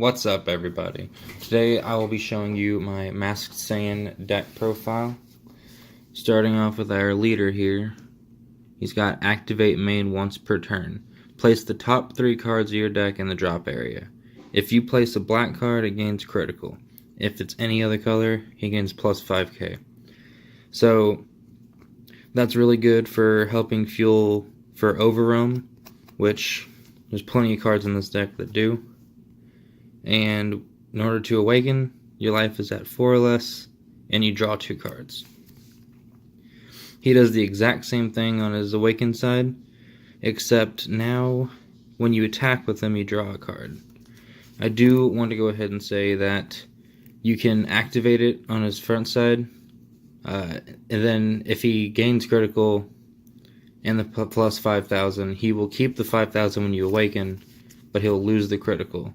What's up, everybody? Today I will be showing you my Masked Saiyan deck profile. Starting off with our leader here. He's got activate main once per turn. Place the top 3 cards of your deck in the drop area. If you place a black card, it gains critical. If it's any other color, he gains plus 5k. So that's really good for helping fuel for Overroam, which there's plenty of cards in this deck that do. And in order to awaken, your life is at 4 or less, and you draw 2 cards. He does the exact same thing on his awakened side, except now when you attack with him, you draw a card. I do want to go ahead and say that you can activate it on his front side, and then if he gains critical and the plus 5,000, he will keep the 5,000 when you awaken, but he'll lose the critical.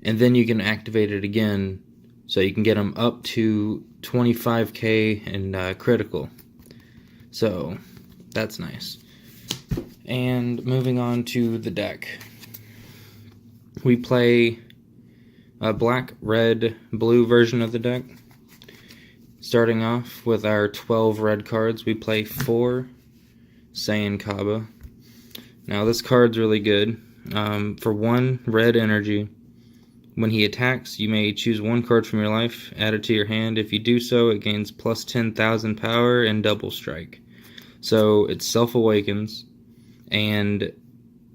And then you can activate it again, so you can get him up to 25k and critical. So, that's nice. And moving on to the deck. We play a black, red, blue version of the deck. Starting off with our 12 red cards, we play 4 Saiyan Kaba. Now this card's really good. For 1 red energy, when he attacks, you may choose 1 card from your life, add it to your hand. If you do so, it gains plus 10,000 power and double strike. So it self-awakens and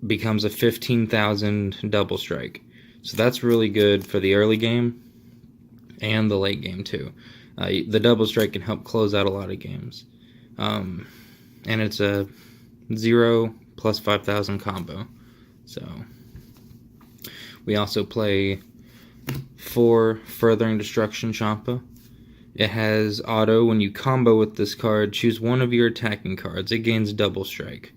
becomes a 15,000 double strike. So that's really good for the early game and the late game too. The double strike can help close out a lot of games. And it's a 0 plus 5,000 combo. So we also play 4 Furthering Destruction Champa. It has auto. When you combo with this card, choose one of your attacking cards. It gains double strike.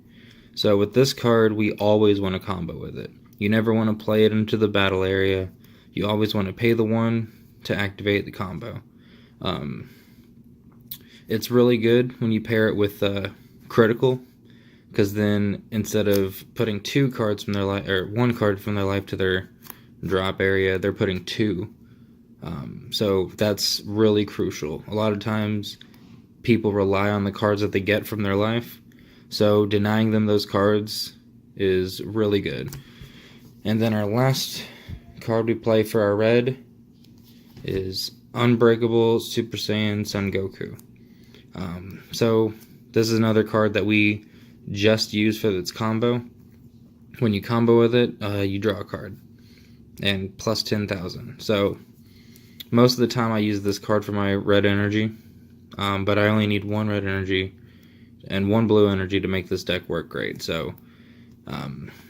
So with this card, we always want to combo with it. You never want to play it into the battle area. You always want to pay the 1 to activate the combo. It's really good when you pair it with critical, because then instead of putting 2 cards from their life, or 1 card from their life to their drop area, they're putting 2. So that's really crucial. A lot of times people rely on the cards that they get from their life, so denying them those cards is really good. And then our last card we play for our red is Unbreakable Super Saiyan Son Goku. So this is another card that we just use for its combo. When you combo with it, you draw a card and plus 10,000. So most of the time I use this card for my red energy, but I only need 1 red energy and 1 blue energy to make this deck work great. So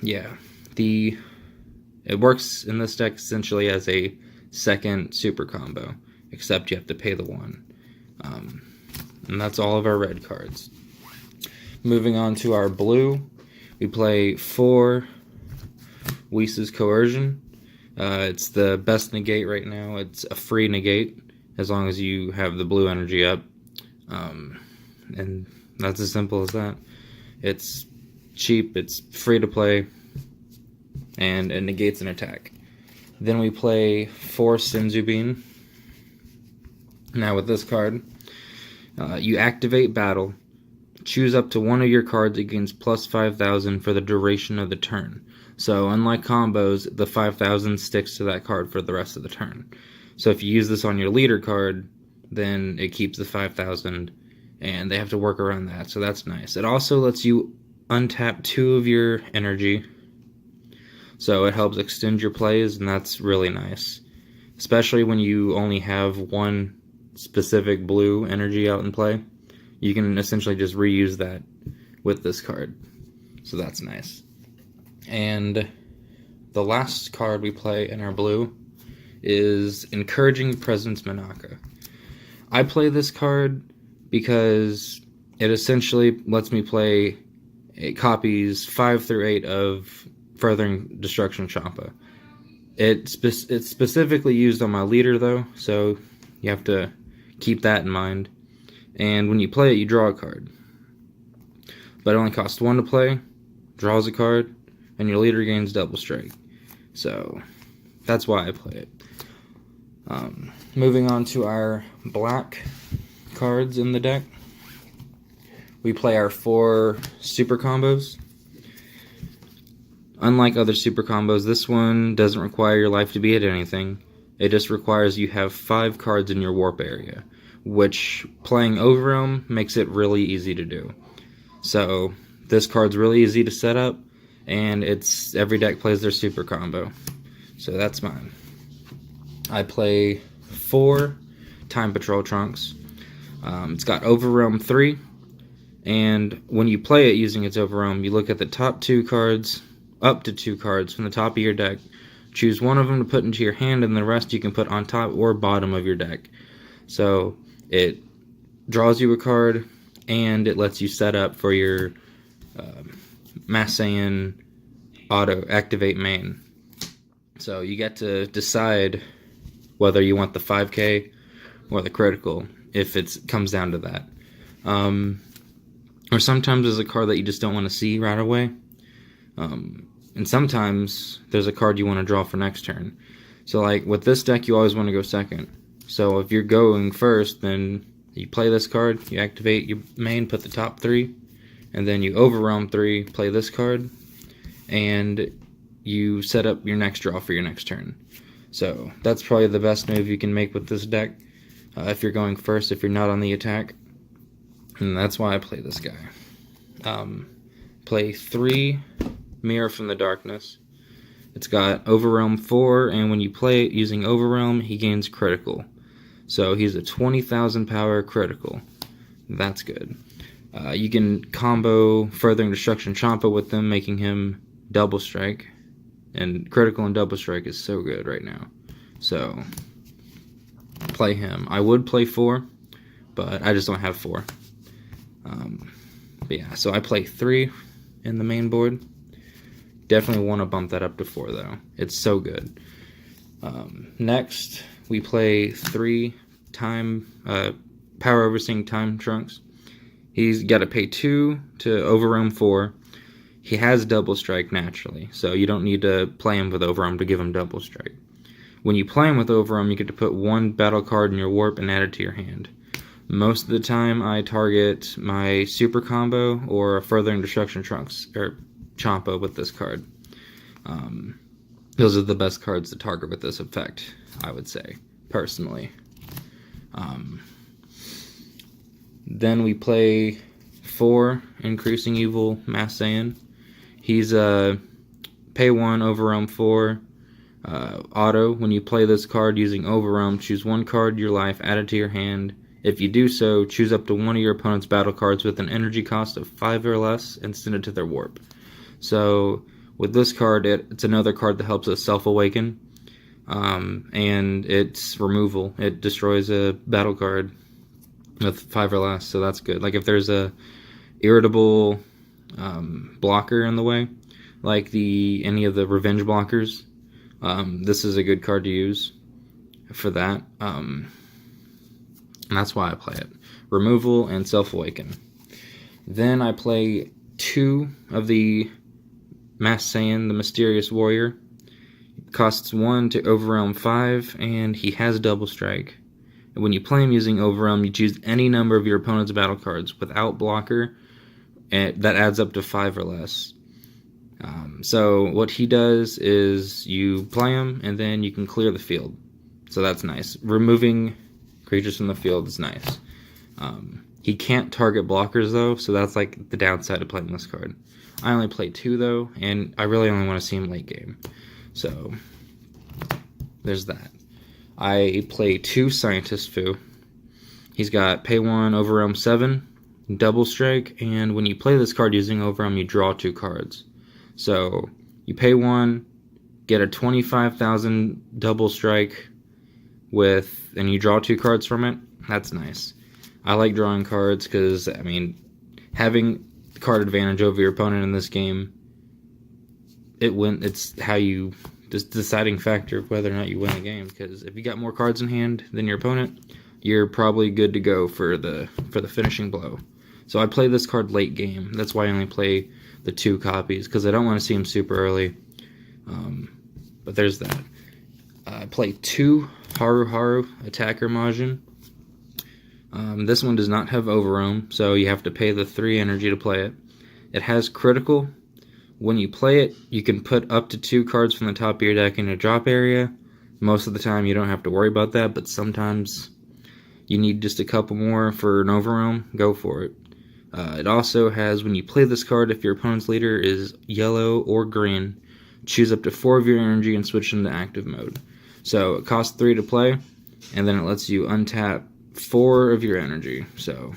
yeah, it works in this deck essentially as a second super combo, except you have to pay the 1. And that's all of our red cards. Moving on to our blue, we play 4 Whis' Coercion. It's the best negate right now. It's a free negate as long as you have the blue energy up. And that's as simple as that. It's cheap, it's free to play, and it negates an attack. Then we play 4 Senzubin. Now with this card, you activate battle. Choose up to 1 of your cards. It gains plus 5,000 for the duration of the turn. So unlike combos, the 5,000 sticks to that card for the rest of the turn. So if you use this on your leader card, then it keeps the 5,000, and they have to work around that, so that's nice. It also lets you untap 2 of your energy, so it helps extend your plays, and that's really nice. Especially when you only have 1 specific blue energy out in play. You can essentially just reuse that with this card. So that's nice. And the last card we play in our blue is Encouraging Presence Manaka. I play this card because it essentially lets me play copies 5 through 8 of Furthering Destruction Champa. It's specifically used on my leader though, so you have to keep that in mind. And when you play it, you draw a card. But it only costs 1 to play, draws a card, and your leader gains double strike. So that's why I play it. Moving on to our black cards in the deck. We play our 4 super combos. Unlike other super combos, this one doesn't require your life to be at anything. It just requires you have 5 cards in your warp area, which playing Overrealm makes it really easy to do. So this card's really easy to set up, and every deck plays their super combo. So that's mine. I play 4 Time Patrol Trunks. It's got Overrealm 3, and when you play it using its Overrealm, you look at the top 2 cards, up to 2 cards from the top of your deck, choose one of them to put into your hand, and the rest you can put on top or bottom of your deck. So it draws you a card, and it lets you set up for your Mass Saiyan auto activate main. So you get to decide whether you want the 5k or the critical, if it comes down to that. Or sometimes there's a card that you just don't want to see right away. And sometimes there's a card you want to draw for next turn. So like with this deck, you always want to go second. So if you're going first, then you play this card, you activate your main, put the top 3, and then you Overrealm 3, play this card, and you set up your next draw for your next turn. So that's probably the best move you can make with this deck if you're going first, if you're not on the attack. And that's why I play this guy. Play 3 Mirror from the Darkness. It's got Overrealm 4, and when you play it using Overrealm, he gains critical. So he's a 20,000 power critical. That's good. You can combo Furthering Destruction Champa with them, making him double strike. And critical and double strike is so good right now. So play him. I would play 4, but I just don't have 4. But yeah, so I play 3 in the main board. Definitely want to bump that up to 4 though. It's so good. Next, we play 3 Power Overseeing Time Trunks. He's got to pay 2 to Overrealm 4. He has double strike naturally, so you don't need to play him with Overrealm to give him double strike. When you play him with Overrealm, you get to put 1 battle card in your warp and add it to your hand. Most of the time, I target my super combo or a Furthering Destruction Trunks or Champa with this card. Those are the best cards to target with this effect, I would say, personally. Then we play 4 Increasing Evil Mass Saiyan. He's a pay 1 Overrealm 4 auto. When you play this card using Overrealm, choose 1 card your life, add it to your hand. If you do so, choose up to 1 of your opponent's battle cards with an energy cost of 5 or less and send it to their warp. So with this card, it's another card that helps us self-awaken, and it's removal. It destroys a battle card with 5 or less, so that's good. Like if there's a irritable blocker in the way, like any of the revenge blockers, this is a good card to use for that. And that's why I play it. Removal and Self-Awaken. Then I play 2 of the Mass Saiyan, the Mysterious Warrior. It costs 1 to Overrealm 5, and he has double strike. And when you play him using Overrealm, you choose any number of your opponent's battle cards without blocker, and that adds up to 5 or less. So what he does is you play him, and then you can clear the field. So that's nice. Removing creatures from the field is nice. He can't target blockers though, so that's like the downside of playing this card. I only play 2 though, and I really only want to see him late game. So there's that. I play 2 Scientist Fu. He's got pay 1 Overrealm 7, double strike, and when you play this card using Overrealm, you draw 2 cards. So you pay 1, get a 25,000 double strike and you draw 2 cards from it. That's nice. I like drawing cards because, I mean, having card advantage over your opponent in this game, it's how you, just deciding factor of whether or not you win a game. Because if you got more cards in hand than your opponent, you're probably good to go for the finishing blow. So I play this card late game. That's why I only play the 2 copies, because I don't want to see him super early. But there's that. play 2 Haru Attacker Majin. This one does not have Overwhelm, so you have to pay the 3 energy to play it. It has critical. When you play it, you can put up to 2 cards from the top of your deck in your drop area. Most of the time you don't have to worry about that, but sometimes you need just a couple more for an Overwhelm. Go for it. It also has, when you play this card, if your opponent's leader is yellow or green, choose up to 4 of your energy and switch into active mode. So it costs 3 to play, and then it lets you untap 4 of your energy. So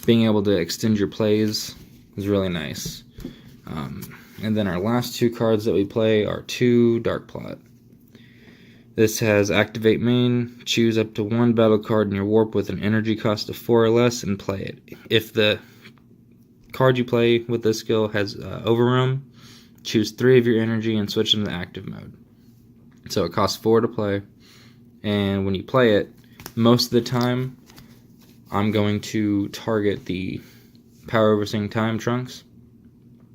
being able to extend your plays is really nice. And then our last 2 cards that we play are 2 Dark Plot. This has activate main, choose up to 1 battle card in your warp with an energy cost of 4 or less and play it. If the card you play with this skill has Overwhelm, choose 3 of your energy and switch into active mode. So it costs 4 to play, and when you play it, most of the time I'm going to target the Power Over Sync Time Trunks,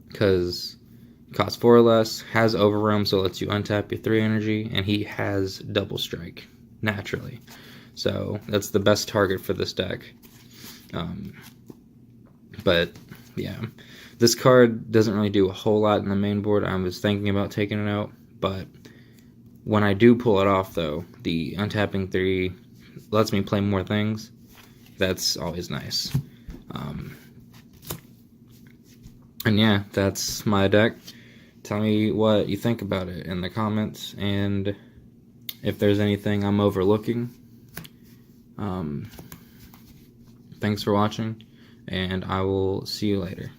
because it costs 4 or less, has Overwhelm, so it lets you untap your 3 energy, and he has Double Strike, naturally. So that's the best target for this deck. But, yeah. This card doesn't really do a whole lot in the main board. I was thinking about taking it out, but when I do pull it off, though, the untapping 3 lets me play more things. That's always nice. And yeah, that's my deck. Tell me what you think about it in the comments, and if there's anything I'm overlooking. Thanks for watching, and I will see you later.